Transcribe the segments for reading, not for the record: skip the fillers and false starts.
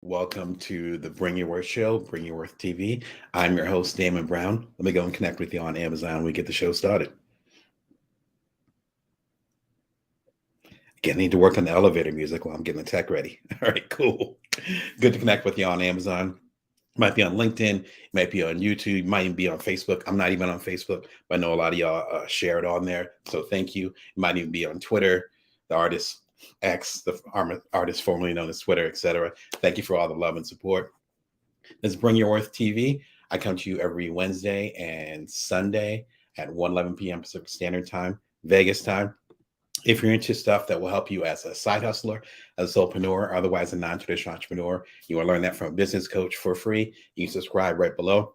Welcome to the Bring Your Worth Show, Bring Your Worth TV. I'm your host, Damon Brown. Let me go and connect with you on Amazon. We get the show started. Again, I need to work on the elevator music while I'm getting the tech ready. All right, cool. Good to connect with you on Amazon. Might be on LinkedIn, might be on YouTube, might even be on Facebook. I'm not even on Facebook, but I know a lot of y'all share it on there. So thank you. It might even be on Twitter, the artist X, the artist formerly known as Twitter, etc. Thank you for all the love and support. This is Bring Your Worth TV. I come to you every Wednesday and Sunday at 1:11 p.m. Pacific Standard Time, Vegas time. If you're into stuff that will help you as a side hustler, as a solopreneur, or otherwise a non-traditional entrepreneur, you want to learn that from a business coach for free, you can subscribe right below.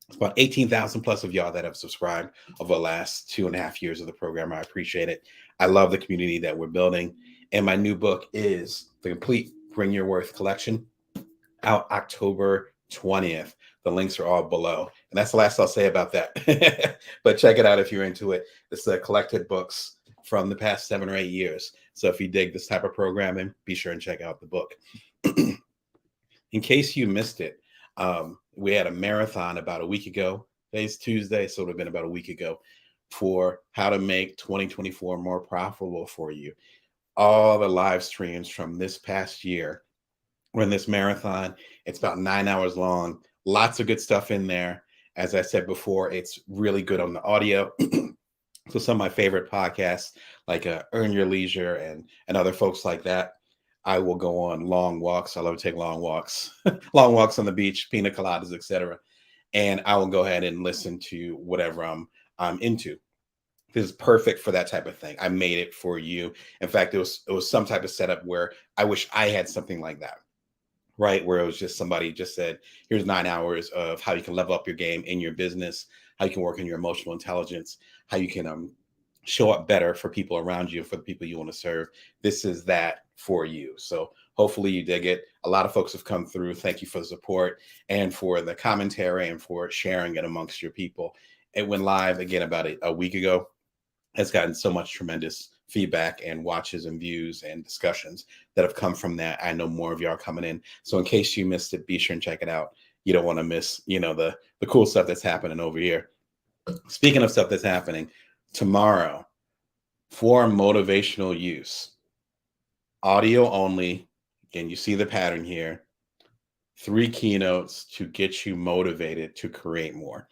It's about 18,000 plus of y'all that have subscribed over the last 2.5 years of the program. I appreciate it. I love the community that we're building. And my new book is the complete Bring Your Worth collection, out October 20th. The links are all below. And that's the last I'll say about that. But check it out if you're into it. It's collected books from the past 7 or 8 years. So if you dig this type of programming, be sure and check out the book. In case you missed it, we had a marathon about a week ago. Today's Tuesday, so it would have been about a week ago, for how to make 2024 more profitable for you. All the live streams from this past year were in this marathon. It's about 9 hours long. Lots of good stuff in there. As I said before, it's really good on the audio. So some of my favorite podcasts, like Earn Your Leisure and other folks like that, I will go on long walks. I love to take long walks, long walks on the beach, pina coladas, etc. And I will go ahead and listen to whatever I'm into. This is perfect for that type of thing. I made it for you. In fact, it was some type of setup where I wish I had something like that, right? Where it was just somebody just said, here's 9 hours of how you can level up your game in your business, how you can work on your emotional intelligence, how you can show up better for people around you, for the people you want to serve. This is that for you. So hopefully you dig it. A lot of folks have come through. Thank you for the support and for the commentary and for sharing it amongst your people. It went live again about a week ago. Has gotten so much tremendous feedback and watches and views and discussions that have come from that. I know more of y'all are coming in. So in case you missed it, be sure and check it out. You don't want to miss, the cool stuff that's happening over here. Speaking of stuff that's happening, tomorrow, for motivational use, audio only. Again, you see the pattern here. 3 keynotes to get you motivated to create more.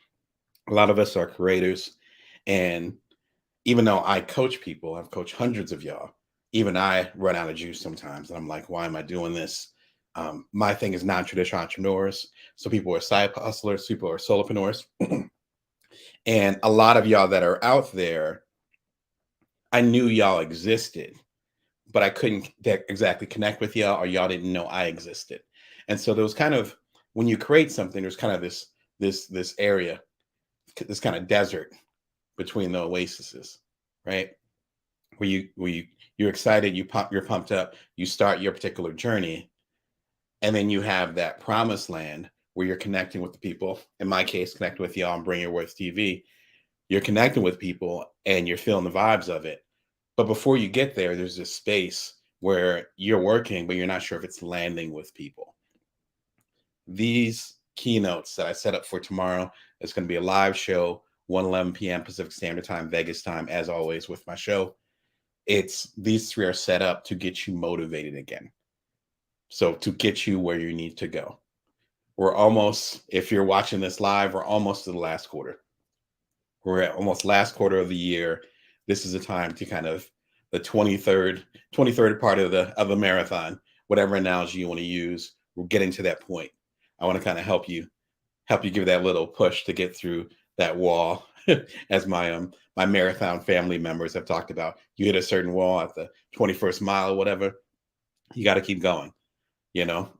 A lot of us are creators, and even though I coach people, I've coached hundreds of y'all. Even I run out of juice sometimes. And I'm like, why am I doing this? My thing is non-traditional entrepreneurs. So people are side hustlers, people are solopreneurs. And a lot of y'all that are out there, I knew y'all existed, but I couldn't exactly connect with y'all, or y'all didn't know I existed. And so there was kind of, when you create something, there's kind of this area, this kind of desert between the oases, right? You're excited, you're pumped up, you start your particular journey, and then you have that promised land where you're connecting with the people. In my case, connecting with y'all on Bring Your Worth TV. You're connecting with people and you're feeling the vibes of it. But before you get there, there's this space where you're working, but you're not sure if it's landing with people. These keynotes that I set up for tomorrow, it's going to be a live show, 1:11 p.m. Pacific Standard Time, Vegas time, as always with my show. These 3 are set up to get you motivated again. So to get you where you need to go. We're almost, if you're watching this live, we're almost to the last quarter. We're at almost last quarter of the year. This is a time to kind of the 23rd part of the marathon, whatever analogy you want to use. We're getting to that point. I want to kind of help you give that little push to get through that wall. As my marathon family members have talked about, you hit a certain wall at the 21st mile or whatever, you got to keep going,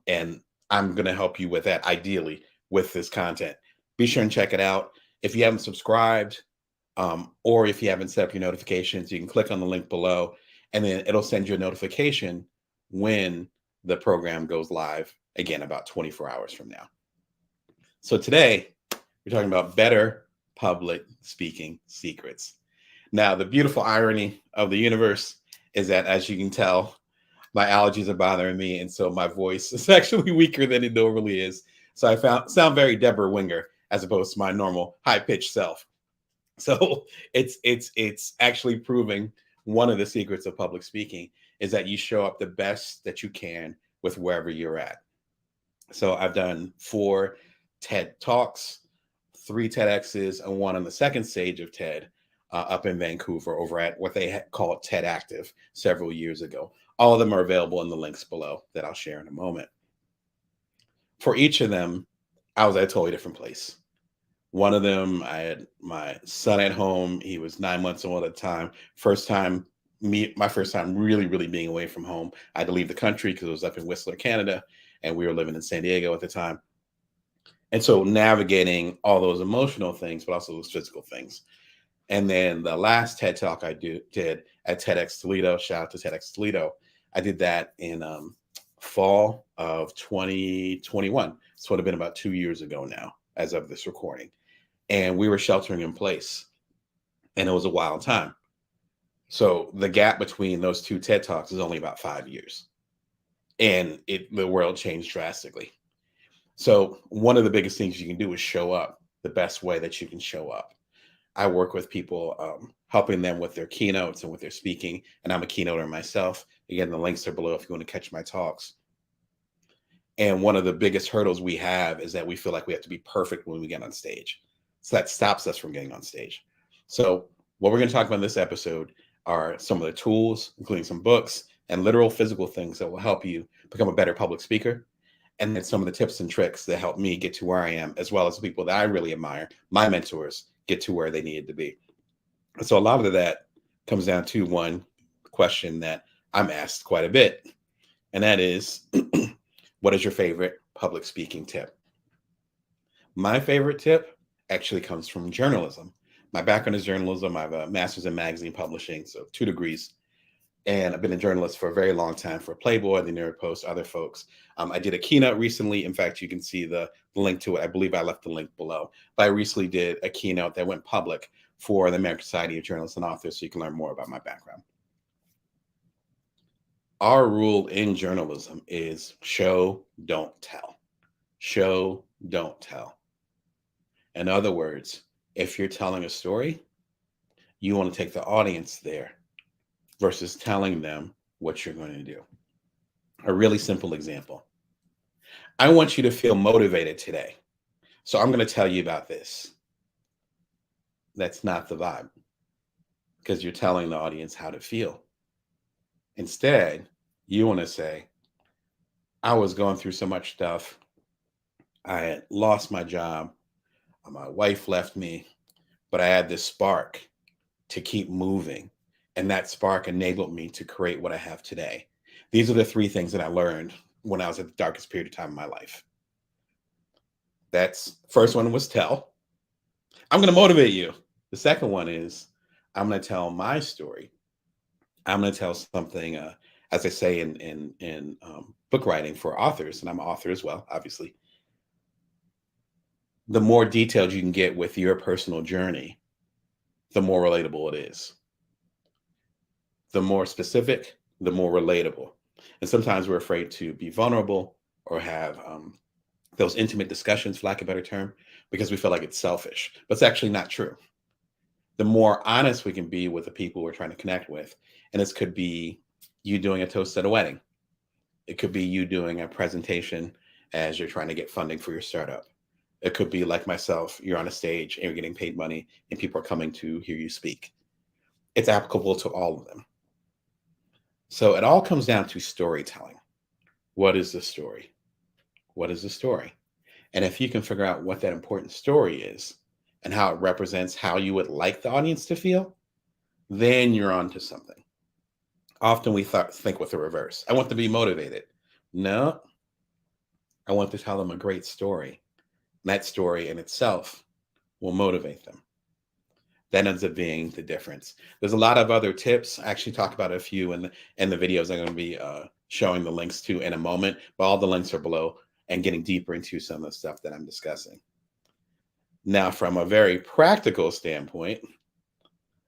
and I'm going to help you with that, ideally, with this content. Be sure and check it out. If you haven't subscribed, or if you haven't set up your notifications, you can click on the link below, and then it'll send you a notification when the program goes live, again, about 24 hours from now. So today, we're talking about better public speaking secrets. Now, the beautiful irony of the universe is that, as you can tell, My allergies are bothering me, and so my voice is actually weaker than it normally is. So I found sound very Deborah Winger as opposed to my normal high pitched self. So it's actually proving one of the secrets of public speaking is that you show up the best that you can with wherever you're at. So I've done 4 TED Talks, 3 TEDx's, and one on the second stage of TED up in Vancouver over at what they called TED Active several years ago. All of them are available in the links below that I'll share in a moment. For each of them, I was at a totally different place. One of them, I had my son at home. He was 9 months old at the time. My first time really, really being away from home. I had to leave the country because it was up in Whistler, Canada, and we were living in San Diego at the time. And so navigating all those emotional things, but also those physical things. And then the last TED Talk I did at TEDx Toledo, shout out to TEDx Toledo, I did that in fall of 2021. So it would have been about 2 years ago now, as of this recording. And we were sheltering in place, and it was a wild time. So the gap between those 2 TED Talks is only about 5 years, and the world changed drastically. So one of the biggest things you can do is show up the best way that you can show up. I work with people, helping them with their keynotes and with their speaking, and I'm a keynoter myself. Again, the links are below if you want to catch my talks. And one of the biggest hurdles we have is that we feel like we have to be perfect when we get on stage. So that stops us from getting on stage. So what we're going to talk about in this episode are some of the tools, including some books and literal physical things that will help you become a better public speaker. And then some of the tips and tricks that help me get to where I am, as well as the people that I really admire, my mentors, get to where they needed to be. And so a lot of that comes down to one question that I'm asked quite a bit. And that is, what is your favorite public speaking tip? My favorite tip actually comes from journalism. My background is journalism. I have a master's in magazine publishing, so 2 degrees. And I've been a journalist for a very long time for Playboy, the New York Post, other folks. I did a keynote recently. In fact, you can see the link to it. I believe I left the link below. But I recently did a keynote that went public for the American Society of Journalists and Authors, so you can learn more about my background. Our rule in journalism is show, don't tell. Show, don't tell. In other words, if you're telling a story, you want to take the audience there versus telling them what you're going to do. A really simple example. I want you to feel motivated today. So I'm going to tell you about this. That's not the vibe, because you're telling the audience how to feel. Instead, you want to say, I was going through so much stuff. I had lost my job. My wife left me, but I had this spark to keep moving. And that spark enabled me to create what I have today. These are the 3 things that I learned when I was at the darkest period of time in my life. That's first one was tell. I'm going to motivate you. The second one is I'm going to tell my story. I'm going to tell something, as I say in book writing for authors, and I'm an author as well, obviously. The more detailed you can get with your personal journey, the more relatable it is. The more specific, the more relatable. And sometimes we're afraid to be vulnerable or have those intimate discussions, for lack of a better term, because we feel like it's selfish. But it's actually not true. The more honest we can be with the people we're trying to connect with, and this could be you doing a toast at a wedding. It could be you doing a presentation as you're trying to get funding for your startup. It could be like myself, you're on a stage and you're getting paid money and people are coming to hear you speak. It's applicable to all of them. So it all comes down to storytelling. What is the story? What is the story? And if you can figure out what that important story is and how it represents how you would like the audience to feel, then you're on to something. Often we think with the reverse. I want them to be motivated. No, I want to tell them a great story. And that story in itself will motivate them. That ends up being the difference. There's a lot of other tips. I actually talk about a few in the videos I'm going to be showing the links to in a moment, but all the links are below and getting deeper into some of the stuff that I'm discussing. Now, from a very practical standpoint,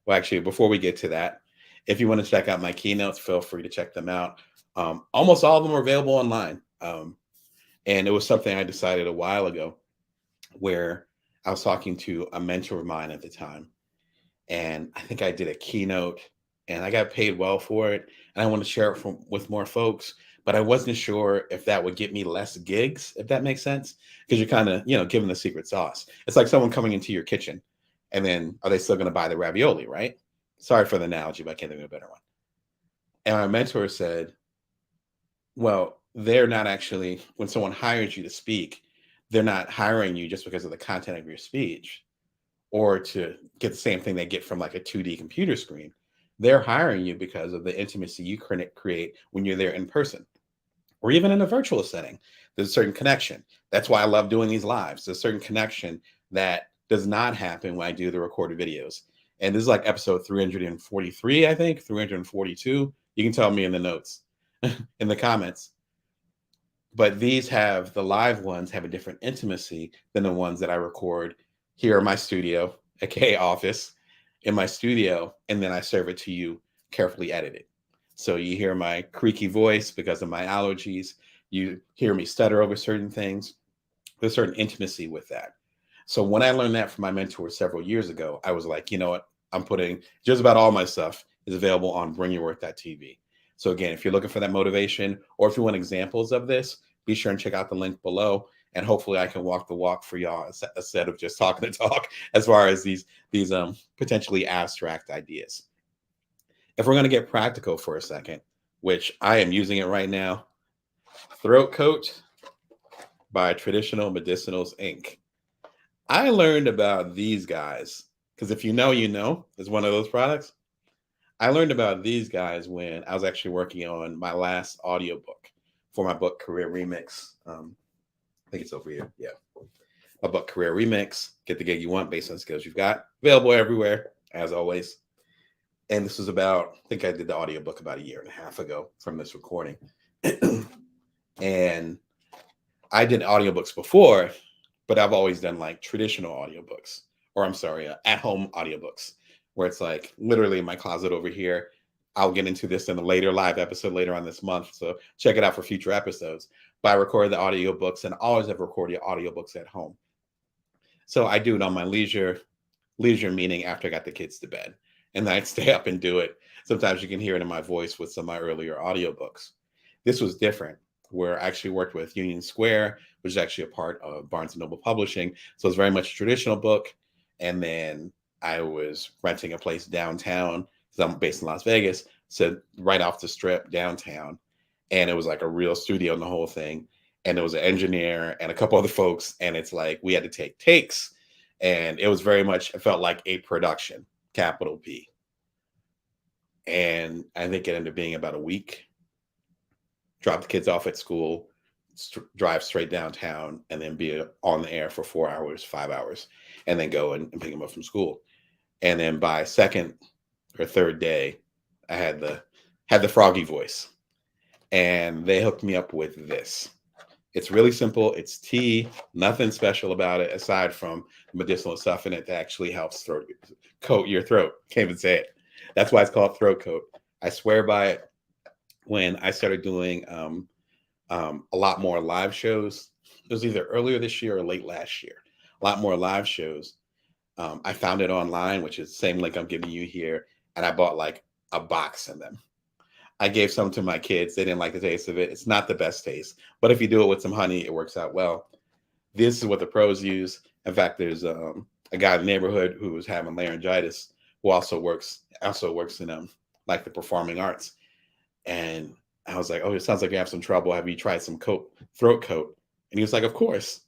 well, actually, before we get to that, if you want to check out my keynotes, feel free to check them out. Almost all of them are available online. And it was something I decided a while ago where I was talking to a mentor of mine at the time. And I think I did a keynote and I got paid well for it. And I want to share it with more folks, but I wasn't sure if that would get me less gigs, if that makes sense. Because you're kind of, giving the secret sauce. It's like someone coming into your kitchen and then are they still going to buy the ravioli, right? Sorry for the analogy, but I can't think of a better one. And my mentor said, well, they're not actually, when someone hires you to speak, they're not hiring you just because of the content of your speech or to get the same thing they get from like a 2D computer screen. They're hiring you because of the intimacy you create when you're there in person or even in a virtual setting. There's a certain connection. That's why I love doing these lives. There's a certain connection that does not happen when I do the recorded videos. And this is like episode 343, I think, 342. You can tell me in the notes, in the comments. But the live ones have a different intimacy than the ones that I record here in my studio, aka office, in my studio, and then I serve it to you carefully edited. So you hear my creaky voice because of my allergies. You hear me stutter over certain things. There's a certain intimacy with that. So when I learned that from my mentor several years ago, I was like, you know what? I'm putting just about all my stuff is available on bringyourworth.tv. So again, if you're looking for that motivation or if you want examples of this, be sure and check out the link below. And hopefully I can walk the walk for y'all instead of just talking the talk as far as these potentially abstract ideas. If we're going to get practical for a second, which I am using it right now, Throat Coat by Traditional Medicinals Inc. I learned about these guys because if you know, it's one of those products. I learned about these guys when I was actually working on my last audiobook for my book Career Remix. I think it's over here. Yeah. My book Career Remix. Get the gig you want based on skills you've got. Available everywhere, as always. And this was I think I did the audiobook about 1.5 years ago from this recording. And I did audiobooks before, but I've always done like traditional audiobooks, or I'm sorry, at-home audiobooks, where it's like literally in my closet over here. I'll get into this in a later live episode later on this month, so check it out for future episodes. But I recorded the audiobooks and always have recorded audiobooks at home. So I do it on my leisure meaning after I got the kids to bed. And then I'd stay up and do it. Sometimes you can hear it in my voice with some of my earlier audiobooks. This was different, where I actually worked with Union Square, which is actually a part of Barnes & Noble Publishing. So it's very much a traditional book. And then I was renting a place downtown because I'm based in Las Vegas. So right off the strip downtown. And it was like a real studio in the whole thing. And there was an engineer and a couple other folks. And it's like we had to take takes. And it was very much, it felt like a production, capital P. And I think it ended up being about a week. Drop the kids off at school, drive straight downtown, and then be on the air for 4 hours, 5 hours, and then go and pick them up from school. And then by second or third day, I had the froggy voice, and they hooked me up with this. It's really simple. It's tea, nothing special about it aside from medicinal stuff in it that actually helps coat your throat. Can't even say it. That's why it's called Throat Coat. I swear by it. When I started doing a lot more live shows, it was either earlier this year or late last year. A lot more live shows. I found it online, which is the same link I'm giving you here, and I bought like a box of them. I gave some to my kids. They didn't like the taste of it. It's not the best taste, but if you do it with some honey, it works out well. This is what the pros use. In fact, there's a guy in the neighborhood who was having laryngitis, who also works in like the performing arts. And I was like, oh, it sounds like you have some trouble. Have you tried some throat coat? And he was like, of course.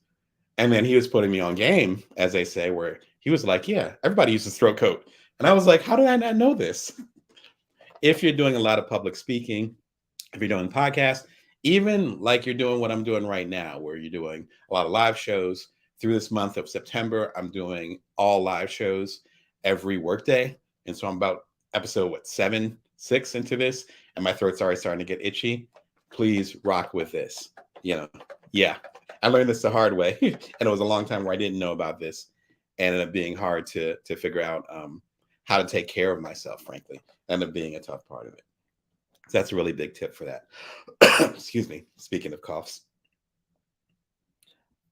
And then he was putting me on game, as they say, where he was like, yeah, everybody uses throat coat. And I was like, how did I not know this? If you're doing a lot of public speaking, if you're doing podcasts, even like you're doing what I'm doing right now, where you're doing a lot of live shows through this month of September, I'm doing all live shows every workday. And so I'm about episode, 6 into this, and my throat's already starting to get itchy. Please rock with this. Yeah, I learned this the hard way. And it was a long time where I didn't know about this. Ended up being hard to figure out how to take care of myself, frankly. Ended up being a tough part of it. So that's a really big tip for that. Excuse me. Speaking of coughs,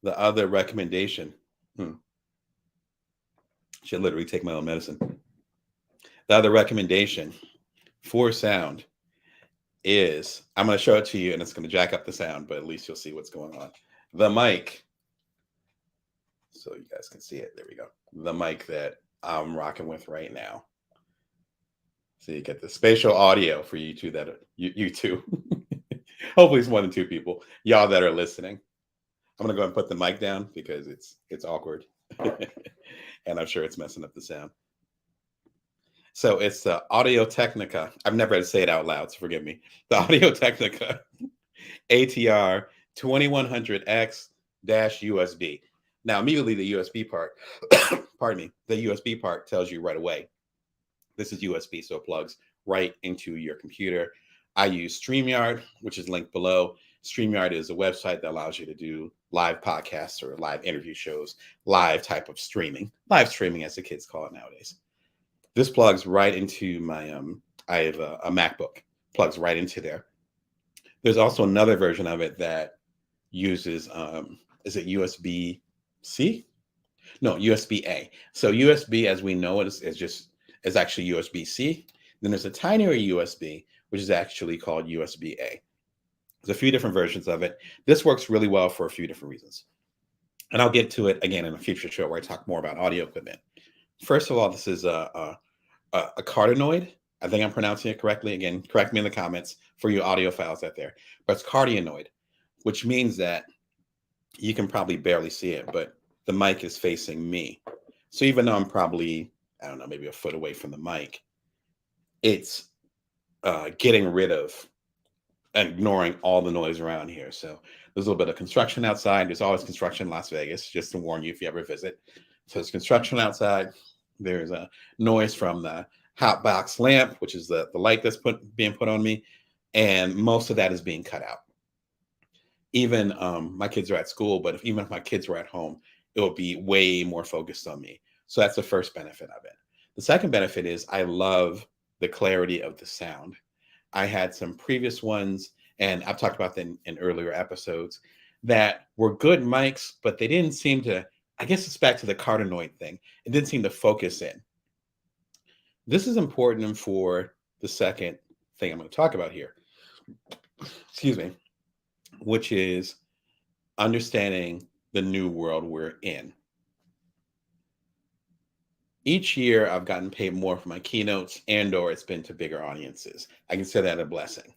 the other recommendation, should literally take my own medicine. The other recommendation for sound is, I'm going to show it to you and it's going to jack up the sound, but at least you'll see what's going on. The mic, so you guys can see it. There we go. The mic that I'm rocking with right now. So you get the spatial audio for you two that are, you two. Hopefully it's more than two people. Y'all that are listening. I'm gonna go and put the mic down because it's awkward. And I'm sure it's messing up the sound. So it's the Audio Technica. I've never had to say it out loud, so forgive me. The Audio Technica ATR 2100X-USB. Now, immediately the USB part, pardon me, the USB part tells you right away, this is USB, so it plugs right into your computer. I use StreamYard, which is linked below. StreamYard is a website that allows you to do live podcasts or live interview shows, live type of streaming, live streaming as the kids call it nowadays. This plugs right into my, I have a MacBook, plugs right into there. There's also another version of it that uses, is it USB-C? No, USB-A. So USB, as we know it, is actually USB-C. Then there's a tinier USB, which is actually called USB-A. There's a few different versions of it. This works really well for a few different reasons. And I'll get to it again in a future show where I talk more about audio equipment. First of all, this is a cardioid. I think I'm pronouncing it correctly. Again, correct me in the comments for you audiophiles out there. But it's cardioid, which means that you can probably barely see it, but the mic is facing me. So even though I'm probably, I don't know, maybe a foot away from the mic, it's getting rid of and ignoring all the noise around here. So there's a little bit of construction outside. There's always construction in Las Vegas, just to warn you if you ever visit. So there's construction outside. There's a noise from the hot box lamp, which is the light that's being put on me. And most of that is being cut out. Even my kids are at school, but even if my kids were at home, it will be way more focused on me. So that's the first benefit of it. The second benefit is I love the clarity of the sound. I had some previous ones, and I've talked about them in earlier episodes, that were good mics, but they didn't seem to, I guess it's back to the cardioid thing. It didn't seem to focus in. This is important for the second thing I'm going to talk about here. Excuse me. Which is understanding the new world we're in. Each year, I've gotten paid more for my keynotes and/or it's been to bigger audiences. I consider that a blessing.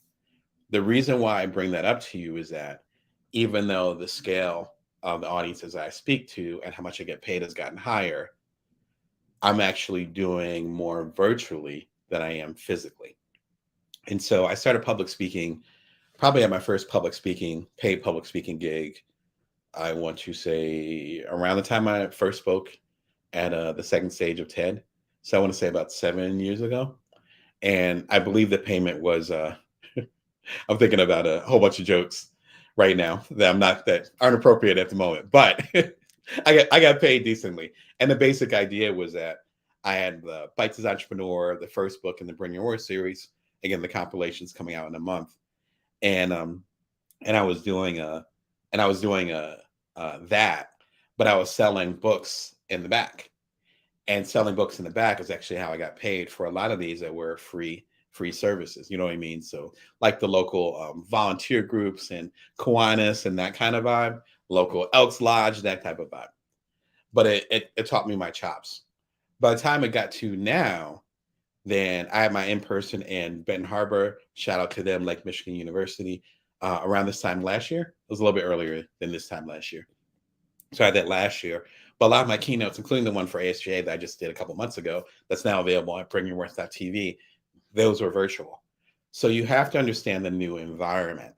The reason why I bring that up to you is that even though the scale of the audiences I speak to and how much I get paid has gotten higher, I'm actually doing more virtually than I am physically. And so I started public speaking, probably at my first paid public speaking gig, I want to say around the time I first spoke at the second stage of TED. So I want to say about 7 years ago. And I believe the payment was, I'm thinking about a whole bunch of jokes right now that aren't appropriate at the moment, but I got paid decently. And the basic idea was that I had the Bites as Entrepreneur, the first book in the Bring Your Worth series. Again, the compilation's coming out in a month. And I was doing that, but I was selling books in the back, and selling books in the back is actually how I got paid for a lot of these that were free services. You know what I mean? So like the local volunteer groups and Kiwanis and that kind of vibe, local Elks Lodge, that type of vibe. But it taught me my chops. By the time it got to now, then I had my in-person in Benton Harbor. Shout out to them, Lake Michigan University. Around this time last year. It was a little bit earlier than this time last year. So I had that last year. But a lot of my keynotes, including the one for ASJA that I just did a couple months ago, that's now available at bringyourworth.tv, those were virtual. So you have to understand the new environment.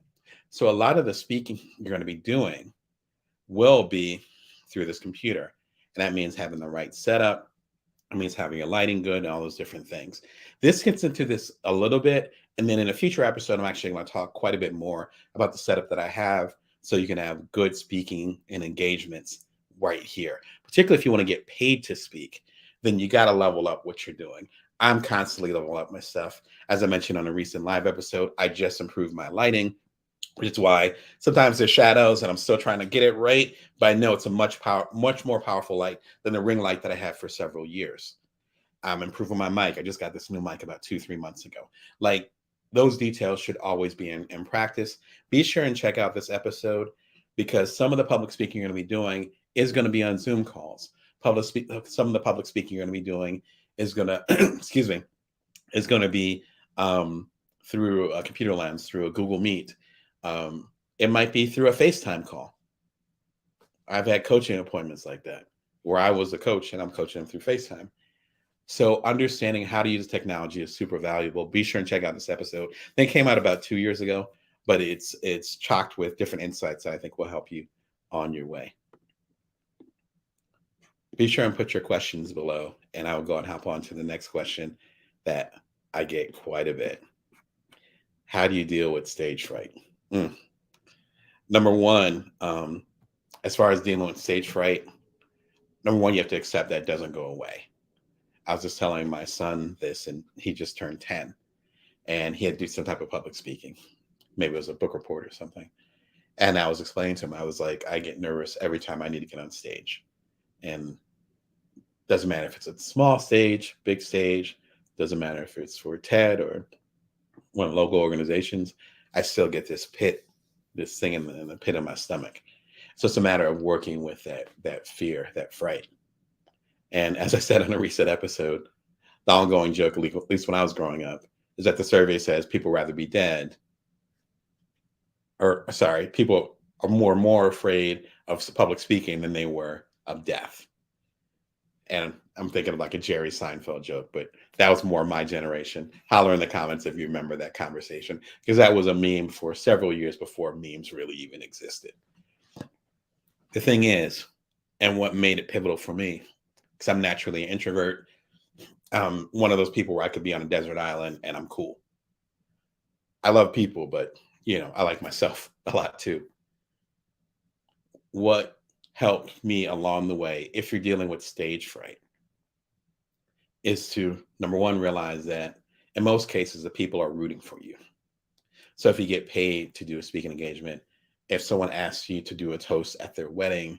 So a lot of the speaking you're going to be doing will be through this computer. And that means having the right setup. It means having your lighting good and all those different things. This gets into this a little bit. And then in a future episode, I'm actually going to talk quite a bit more about the setup that I have so you can have good speaking and engagements right here. Particularly if you want to get paid to speak, then you got to level up what you're doing. I'm constantly leveling up my stuff. As I mentioned on a recent live episode, I just improved my lighting, which is why sometimes there's shadows and I'm still trying to get it right. But I know it's a much more powerful light than the ring light that I had for several years. I'm improving my mic. I just got this new mic about 2-3 months ago. Like, those details should always be in practice. Be sure and check out this episode, because some of the public speaking you're going to be doing is going to be on Zoom calls. Some of the public speaking you're going to be doing is going to, excuse me, is going to be through a computer lens, through a Google Meet. It might be through a FaceTime call. I've had coaching appointments like that where I was a coach and I'm coaching them through FaceTime. So understanding how to use technology is super valuable. Be sure and check out this episode. They came out about 2 years ago, but it's chocked with different insights that I think will help you on your way. Be sure and put your questions below, and I will go and hop on to the next question that I get quite a bit. How do you deal with stage fright? Number one, as far as dealing with stage fright, number one, you have to accept that it doesn't go away. I was just telling my son this, and he just turned 10, and he had to do some type of public speaking. Maybe it was a book report or something. And I was explaining to him, I was like, I get nervous every time I need to get on stage. And doesn't matter if it's a small stage, big stage, doesn't matter if it's for TED or one of the local organizations, I still get this thing in the pit of my stomach. So it's a matter of working with that fear, that fright. And as I said on a recent episode, the ongoing joke, at least when I was growing up, is that the survey says people rather be dead, or sorry, people are more afraid of public speaking than they were of death. And I'm thinking of like a Jerry Seinfeld joke, but that was more my generation. Holler in the comments if you remember that conversation, because that was a meme for several years before memes really even existed. The thing is, and what made it pivotal for me, because I'm naturally an introvert, one of those people where I could be on a desert island and I'm cool. I love people, but I like myself a lot too. What helped me along the way, if you're dealing with stage fright, is to, number one, realize that in most cases, the people are rooting for you. So if you get paid to do a speaking engagement, if someone asks you to do a toast at their wedding,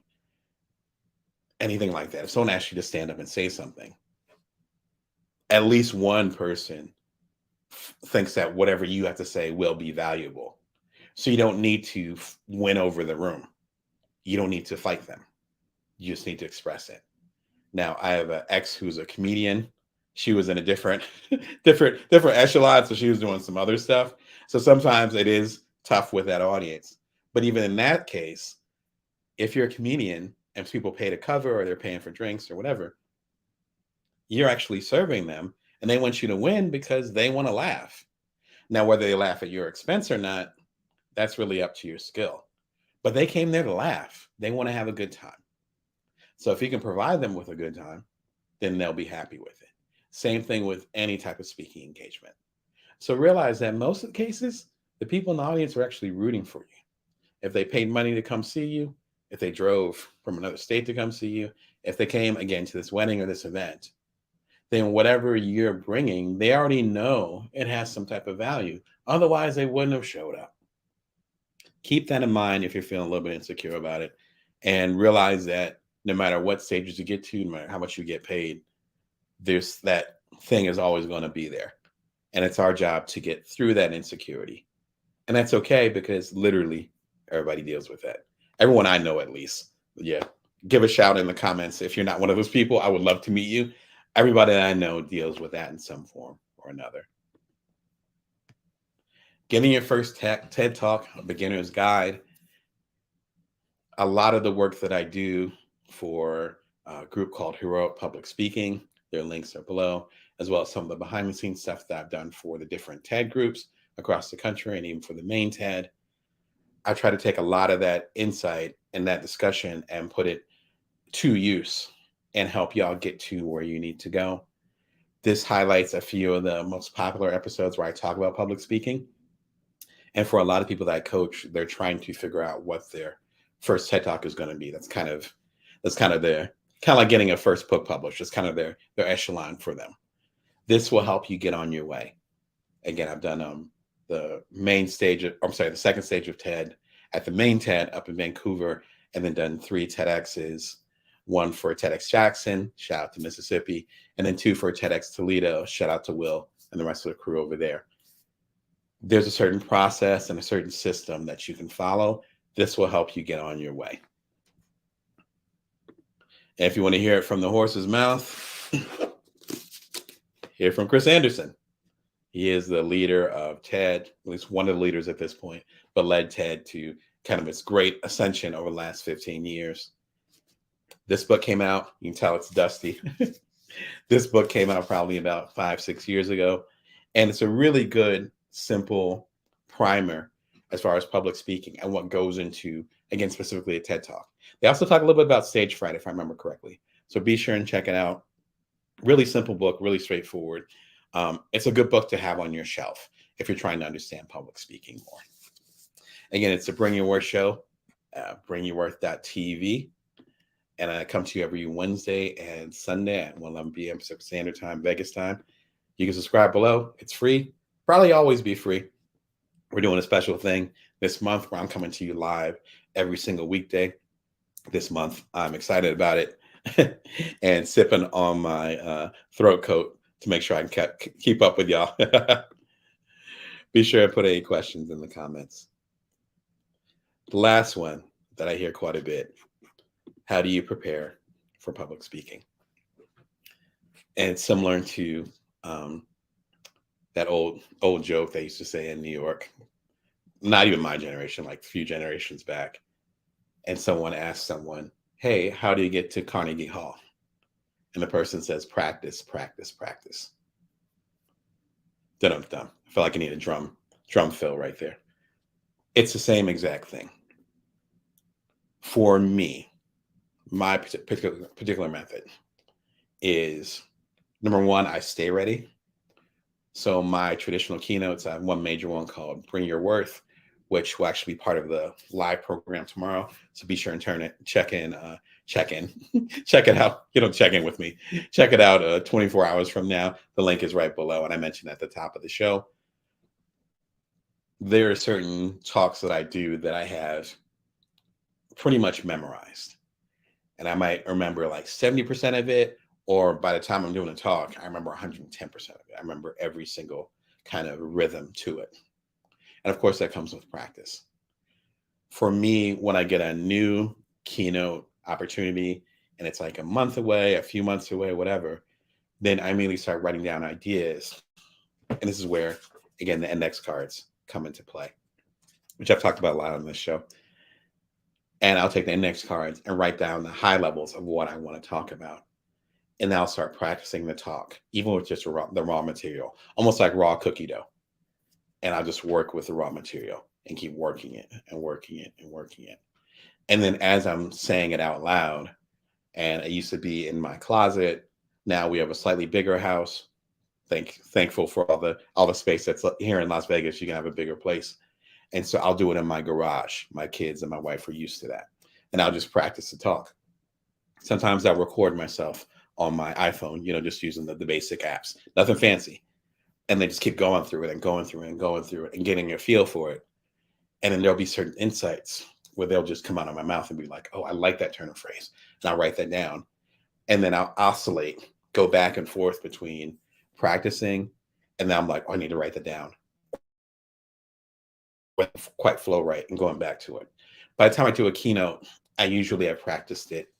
anything like that, if someone asks you to stand up and say something, at least one person thinks that whatever you have to say will be valuable. So you don't need to win over the room. You don't need to fight them. You just need to express it. Now, I have an ex who's a comedian. She was in a different echelon, so she was doing some other stuff. So sometimes it is tough with that audience. But even in that case, if you're a comedian and people pay to cover, or they're paying for drinks or whatever, you're actually serving them, and they want you to win because they want to laugh. Now, whether they laugh at your expense or not, that's really up to your skill. But they came there to laugh. They want to have a good time. So if you can provide them with a good time, then they'll be happy with it. Same thing with any type of speaking engagement. So realize that most of the cases, the people in the audience are actually rooting for you. If they paid money to come see you, if they drove from another state to come see you, if they came again to this wedding or this event, then whatever you're bringing, they already know it has some type of value. Otherwise, they wouldn't have showed up. Keep that in mind if you're feeling a little bit insecure about it, and realize that no matter what stages you get to, no matter how much you get paid, that thing is always going to be there. And it's our job to get through that insecurity. And that's okay, because literally everybody deals with that. Everyone I know, at least. Yeah. Give a shout in the comments if you're not one of those people. I would love to meet you. Everybody that I know deals with that in some form or another. Getting your first TED Talk, a beginner's guide. A lot of the work that I do for a group called Heroic Public Speaking, their links are below, as well as some of the behind the scenes stuff that I've done for the different TED groups across the country, and even for the main TED. I try to take a lot of that insight and that discussion and put it to use and help y'all get to where you need to go. This highlights a few of the most popular episodes where I talk about public speaking. And for a lot of people that I coach, they're trying to figure out what their first TED Talk is going to be. That's kind of like getting a first book published. It's kind of their echelon for them. This will help you get on your way. Again, I've done the main stage of, I'm sorry, the second stage of TED at the main TED up in Vancouver, and then done 3 TEDx's, one for TEDx Jackson, shout out to Mississippi, and then 2 for TEDx Toledo, shout out to Will and the rest of the crew over there. There's a certain process and a certain system that you can follow. This will help you get on your way. And if you want to hear it from the horse's mouth, hear from Chris Anderson. He is the leader of TED, at least one of the leaders at this point, but led TED to kind of its great ascension over the last 15 years. This book came out, you can tell it's dusty. This book came out probably about 5-6 years ago. And it's a really good, simple primer as far as public speaking and what goes into, again, specifically a TED Talk. They also talk a little bit about stage fright, if I remember correctly. So be sure and check it out. Really simple book, really straightforward. It's a good book to have on your shelf if you're trying to understand public speaking more. Again, it's the Bring Your Worth show, bringyourworth.tv. And I come to you every Wednesday and Sunday at 11 p.m. Pacific Standard Time, Vegas time. You can subscribe below. It's free. Probably always be free. We're doing a special thing this month where I'm coming to you live every single weekday. This month, I'm excited about it and sipping on my throat coat to make sure I can keep up with y'all. Be sure to put any questions in the comments. The last one that I hear quite a bit: how do you prepare for public speaking? And it's similar to that old joke they used to say in New York, not even my generation, like a few generations back. And someone asked someone, hey, how do you get to Carnegie Hall? And the person says, practice, practice, practice. Dum-dum-dum. I feel like I need a drum fill right there. It's the same exact thing. For me, my particular method is, number one, I stay ready. So my traditional keynotes, I have one major one called Bring Your Worth, which will actually be part of the live program tomorrow. So be sure and check it out. Check in with me. Check it out 24 hours from now. The link is right below. And I mentioned at the top of the show, there are certain talks that I do that I have pretty much memorized. And I might remember like 70% of it, or by the time I'm doing a talk, I remember 110% of it. I remember every single kind of rhythm to it. And of course, that comes with practice. For me, when I get a new keynote opportunity and it's like a month away, a few months away, whatever, then I immediately start writing down ideas. And this is where, again, the index cards come into play, which I've talked about a lot on this show. And I'll take the index cards and write down the high levels of what I want to talk about. And then I'll start practicing the talk, even with just the raw material, almost like raw cookie dough. And I'll just work with the raw material and keep working it and working it and working it. And then as I'm saying it out loud, and it used to be in my closet, now we have a slightly bigger house. Thankful for all the space that's here in Las Vegas. You can have a bigger place. And so I'll do it in my garage. My kids and my wife are used to that. And I'll just practice the talk. Sometimes I'll record myself on my iPhone, just using the basic apps, nothing fancy. And they just keep going through it and going through it and going through it and getting a feel for it. And then there'll be certain insights where they'll just come out of my mouth and be like, oh, I like that turn of phrase. And I'll write that down. And then I'll oscillate, go back and forth between practicing. And then I'm like, oh, I need to write that down. Quite flow right and going back to it. By the time I do a keynote, I usually have practiced it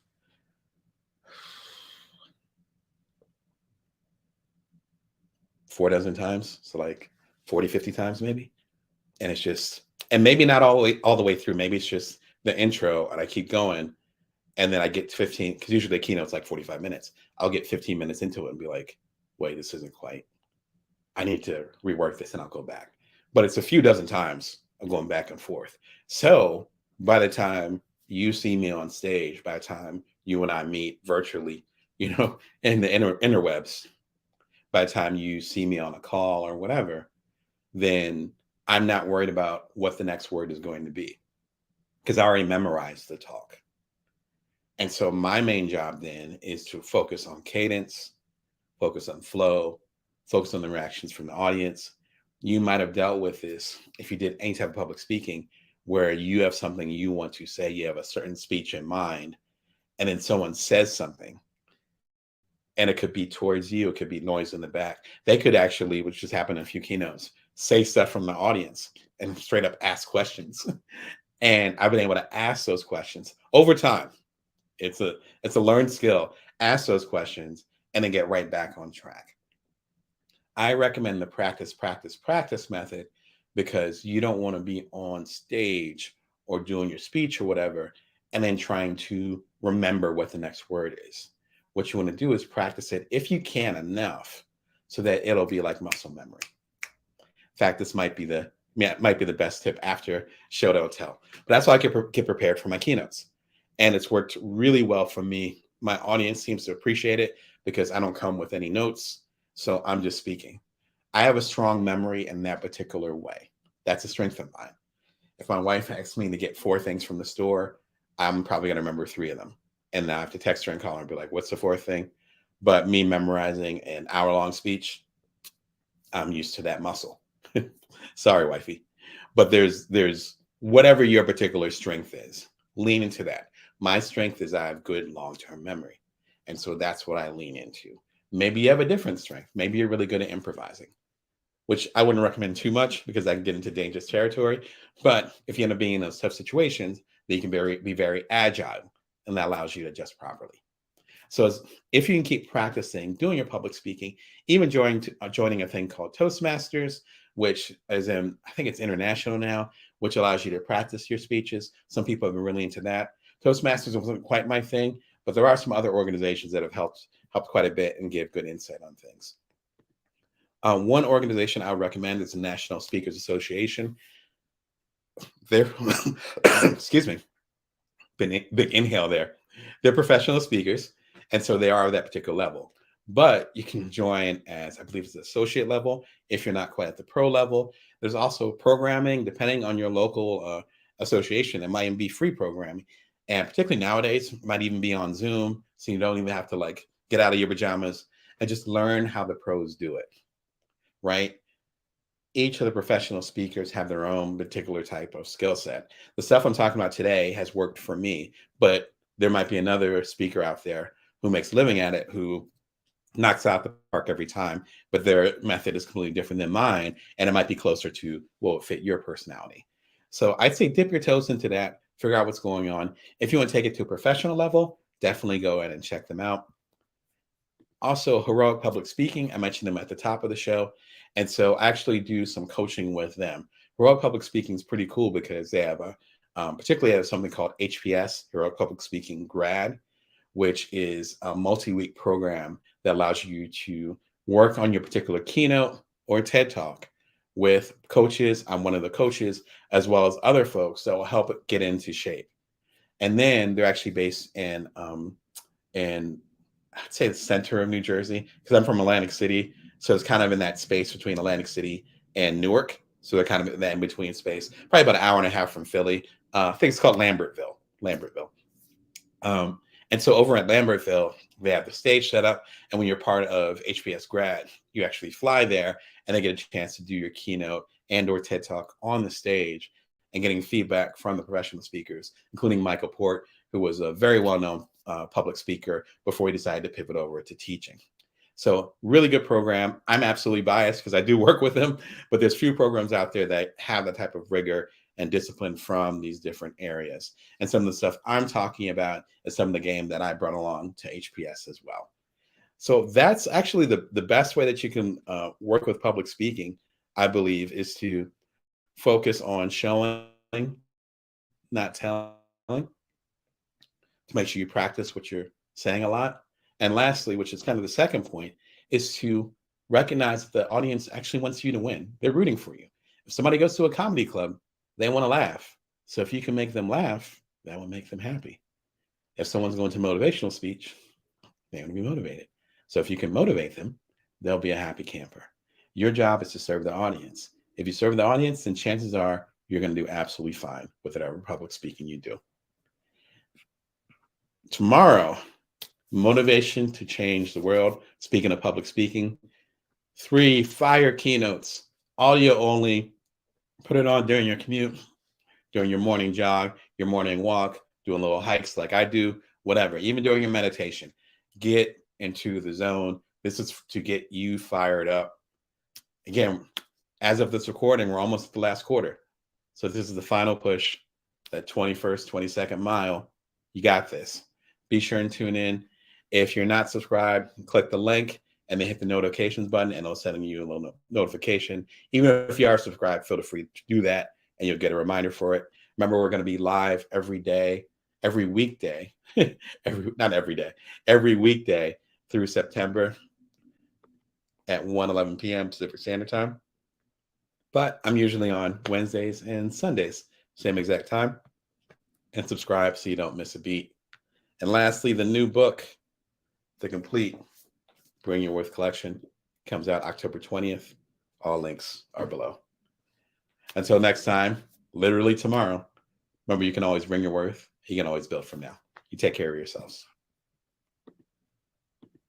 4 times. So like 40, 50 times maybe. And it's just, and maybe not all the way through. Maybe it's just the intro and I keep going. And then I get 15, because usually the keynote's like 45 minutes. I'll get 15 minutes into it and be like, wait, this isn't quite, I need to rework this, and I'll go back. But it's a few dozen times of going back and forth. So by the time you see me on stage, by the time you and I meet virtually, in the interwebs, by the time you see me on a call or whatever, then I'm not worried about what the next word is going to be, because I already memorized the talk. And so my main job then is to focus on cadence, focus on flow, focus on the reactions from the audience. You might have dealt with this if you did any type of public speaking where you have something you want to say, you have a certain speech in mind, and then someone says something, and it could be towards you, it could be noise in the back. They could actually, which just happened in a few keynotes, say stuff from the audience and straight up ask questions. And I've been able to ask those questions over time. It's a learned skill. Ask those questions and then get right back on track. I recommend the practice, practice, practice method because you don't want to be on stage or doing your speech or whatever and then trying to remember what the next word is. What you want to do is practice it if you can enough so that it'll be like muscle memory. In fact, this might be the best tip after show don't tell. But that's why I get prepared for my keynotes. And it's worked really well for me. My audience seems to appreciate it because I don't come with any notes. So I'm just speaking. I have a strong memory in that particular way. That's a strength of mine. If my wife asks me to get 4 things from the store, I'm probably going to remember 3 of them. And I have to text her and call her and be like, what's the 4th thing? But me memorizing an hour-long speech, I'm used to that muscle. Sorry, wifey. But there's whatever your particular strength is, lean into that. My strength is I have good long-term memory. And so that's what I lean into. Maybe you have a different strength. Maybe you're really good at improvising, which I wouldn't recommend too much because I can get into dangerous territory. But if you end up being in those tough situations, then you can be very agile, and that allows you to adjust properly. So if you can keep practicing doing your public speaking, even joining a thing called Toastmasters, which is I think it's international now, which allows you to practice your speeches. Some people have been really into that. Toastmasters wasn't quite my thing, but there are some other organizations that have helped quite a bit and give good insight on things. One organization I would recommend is the National Speakers Association. They're, excuse me, big inhale there. They're professional speakers, and so they are at that particular level. But you can join as, I believe it's the associate level, if you're not quite at the pro level. There's also programming, depending on your local association. It might even be free programming. And particularly nowadays, it might even be on Zoom, so you don't even have to get out of your pajamas and just learn how the pros do it, right? Each of the professional speakers have their own particular type of skill set. The stuff I'm talking about today has worked for me, but there might be another speaker out there who makes a living at it, who knocks out the park every time, but their method is completely different than mine, and it might be closer to what would fit your personality. So I'd say dip your toes into that, figure out what's going on. If you want to take it to a professional level, definitely go ahead and check them out. Also, Heroic Public Speaking, I mentioned them at the top of the show. And so I actually do some coaching with them. Heroic Public Speaking is pretty cool because they have particularly have something called HPS, Heroic Public Speaking Grad, which is a multi-week program that allows you to work on your particular keynote or TED Talk with coaches. I'm one of the coaches, as well as other folks that will help it get into shape. And then they're actually based in I'd say the center of New Jersey, because I'm from Atlantic City. So it's kind of in that space between Atlantic City and Newark. So they're kind of in that in-between space, probably about an hour and a half from Philly. I think it's called Lambertville. And so over at Lambertville, they have the stage set up. And when you're part of HPS Grad, you actually fly there and they get a chance to do your keynote and or TED Talk on the stage and getting feedback from the professional speakers, including Michael Port, who was a very well-known public speaker before he decided to pivot over to teaching. So really good program. I'm absolutely biased because I do work with them, but there's few programs out there that have that type of rigor and discipline from these different areas. And some of the stuff I'm talking about is some of the game that I brought along to HPS as well. So that's actually the best way that you can work with public speaking, I believe, is to focus on showing, not telling, to make sure you practice what you're saying a lot. And lastly, which is kind of the second point, is to recognize that the audience actually wants you to win. They're rooting for you. If somebody goes to a comedy club, they want to laugh. So if you can make them laugh, that will make them happy. If someone's going to motivational speech, they want to be motivated. So if you can motivate them, they'll be a happy camper. Your job is to serve the audience. If you serve the audience, then chances are you're going to do absolutely fine with whatever public speaking you do. Tomorrow, motivation to change the world. Speaking of public speaking, 3 fire keynotes, audio only. Put it on during your commute, during your morning jog, your morning walk, doing little hikes like I do, whatever, even during your meditation. Get into the zone. This is to get you fired up. Again, as of this recording, we're almost at the last quarter. So this is the final push, that 21st, 22nd mile. You got this. Be sure and tune in. If you're not subscribed, click the link and then hit the notifications button, and it'll send you a little notification. Even if you are subscribed, feel free to do that, and you'll get a reminder for it. Remember, we're going to be live every day, every weekday, not every day, every weekday through September at 1:11 p.m. Pacific Standard Time. But I'm usually on Wednesdays and Sundays, same exact time. And subscribe so you don't miss a beat. And lastly, the new book, The Complete Bring Your Worth Collection, comes out October 20th. All links are below. Until next time, literally tomorrow, remember, you can always bring your worth. You can always build from now. You take care of yourselves.